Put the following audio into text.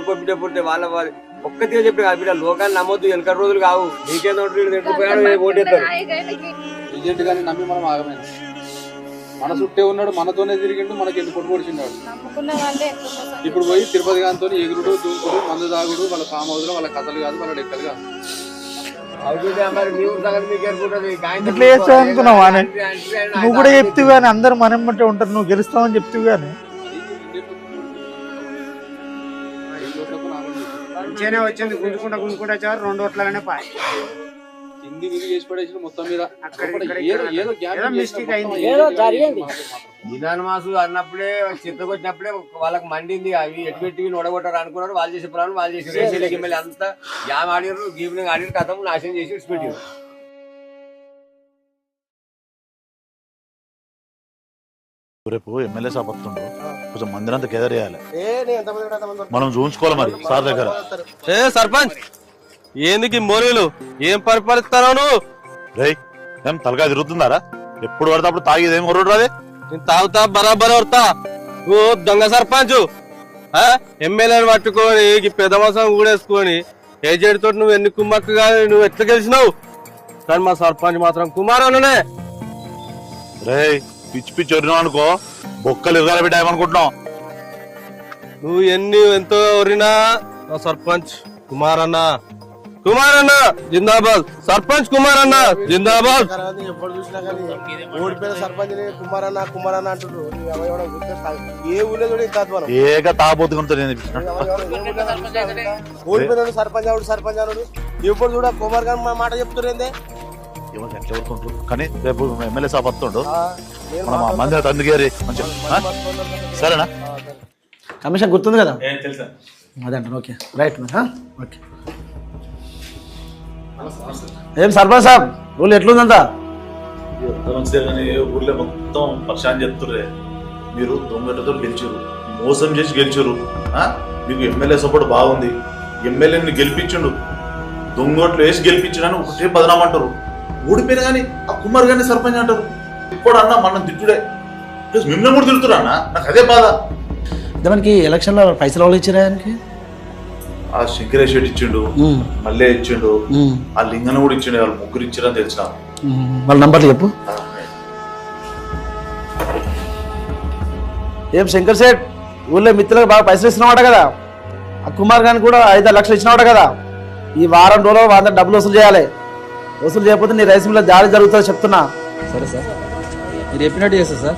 కొడుకు బిడ్డ పుడితే వాళ్ళ ఒక్కతిగా చెప్పి కాదు బిడ్డ లోకాన్ని నమ్మొద్దు వెనక రోజులు కావు నీకేదో ఓటేస్తారు ఏజెంట్ గాని నమ్మి మనం ఆగమైన మన చుట్టే ఉన్నాడు మనతోనే తిరిగిండు మనకి ఎందుకు కొట్టుకొచ్చిన్నాడు ఇప్పుడు పోయి తిరుపతి గాంతో ఎగురుడు దూకుడు మందు తాగుడు వాళ్ళ ఫామ్ హౌస్ లో వాళ్ళ కథలు కాదు వాళ్ళ లెక్కలు కాదు ఇట్లా చేస్తావు అనుకున్నావా నువ్వు కూడా చెప్తావు కానీ అందరు మనం బట్టే ఉంటారు నువ్వు గెలుస్తావని చెప్తావు కానీ మంచిగానే వచ్చింది గుంజుకుంటా వచ్చారు 2 ఓట్లనే పాయి హిందీ విధి చేసి పడేసి మొత్తం మీద మిస్టేక్ అయింది నిదాన మాసు అన్నప్పుడే చిత్తకొచ్చినప్పుడే వాళ్ళకి మండింది అవి ఎటుపెట్టి నొడగొట్టారు అనుకున్నారు వాళ్ళు చేసే ప్రాణం వాళ్ళు చేసి రేసీలకి ఎమ్మెల్యే అంతా యామ్ ఆడినారు గీవినింగ్ ఆడినారు కథం నాశనం చేసి విడిచిపెట్టారు. రేపు ఎమ్మెల్యే సాబ్ వస్తుండ్రు కొంచెం మందిరంతా గెదర్ చేయాలి మనం చూసుకోవాలి మరి సార్ దగ్గర. ఏ సర్పంచ్ ఏందుకు మోరీలు ఏం పరిపాలిస్తావు నువ్వు? రే ఏం తలగా తిరుగుతుందారా? ఎప్పుడు పడితే అప్పుడు తాగేది ఏం కొరడు రాదే? నేను తాగుతా బరాబర్ వడతా. నువ్వు దొంగ సర్పంచ్ ఎమ్మెల్యేని పట్టుకొని పెద్ద మోసం కూడేసుకొని ఏజెంట్ తోటి నువ్వు ఎన్ని కుమ్మక్కుగా నువ్వు ఎట్లా గెలిచినావు? కానీ మా సర్పంచ్ మాత్రం కుమారనే. రే పిచ్చి పిచ్చి వరినావు అనుకో బొక్కలు ఇరగాల పెట్టామనుకుంటున్నావు. నువ్వు ఎంతో వరినా మా సర్పంచ్ కుమారన్న జిందాబాద్. సర్పంచ్ కుమారన్న జిందాబాద్. ఎప్పుడు చూసినా కానీ ఓడిపోయిన సర్పంచ్ కుమారన్న అంటున్నారు. ఏ ఊళ్ళో చూడ ఏగా తాగబోతుకుంటా ఓడిపోయిన సర్పంచ్ అవుడు ఎప్పుడు చూడ కుమార్ గారు మాట చెప్తున్నారు ఎట్లా ఊరుకుంటారు. కానీ రేపు ఎమ్మెల్యే సాబ్ వస్తుండు మనం మంది అందుకేరి మంచిగా సరేనా? కమిషన్ గుర్తుంది కదా అదే అంటాను. Okay right okay. ఏం సర్పంచ్ సాబ్ ఊళ్ళో ఎట్లుందంతా? మంచిదే కానీ ఊర్లో మొత్తం పరిశాన్ చెప్తుర్రే. మీరు దొంగతో గెలిచారు, మోసం చేసి గెలిచారు. మీకు ఎమ్మెల్యే సపోర్ట్ బాగుంది, ఎమ్మెల్యేని గెలిపించిండు, దొంగోట్లు వేసి గెలిపించడానికి ఒకటే బదనామంటారు. ఓడిపోయినా కానీ ఆ కుమార్ గారిని సర్పంచ్ అంటారు. ఇప్పుడు అన్న మనం తిట్టుడే ప్లస్ మిమ్మల్ని కూడా తిడుతురా అన్న. నాకు అదే బాధ. మనకి ఎలక్షన్ లో పైసలు ఎవరు ఇచ్చారా ఆయనకి? ఆ శంకరేష్ రెడ్డి ఇచ్చిండు, మళ్ళీ ఇచ్చిండు, ఆ లింగన కూడా ఇచ్చిండు. వాళ్ళు ముగ్గురు ఇచ్చారని తెలిసిన. వాళ్ళ నంబర్లు చెప్పు. ఏం శంకర్ సేట్ ఊళ్ళో మిత్రులకు బాగా పైసలు ఇస్తున్నావాట కదా? ఆ కుమార్ గారిని కూడా 5-6 లక్షలు ఇచ్చినవాట కదా? ఈ వారం రోజుల్లో వాళ్ళ డబ్బులు వసూలు చేయాలి. వసూలు చేయకపోతే నీ రైస్ మిల్లో దాడి జరుగుతుందో చెప్తున్నా. సరే సార్ మీరు చెప్పినట్టు చేస్తా సార్.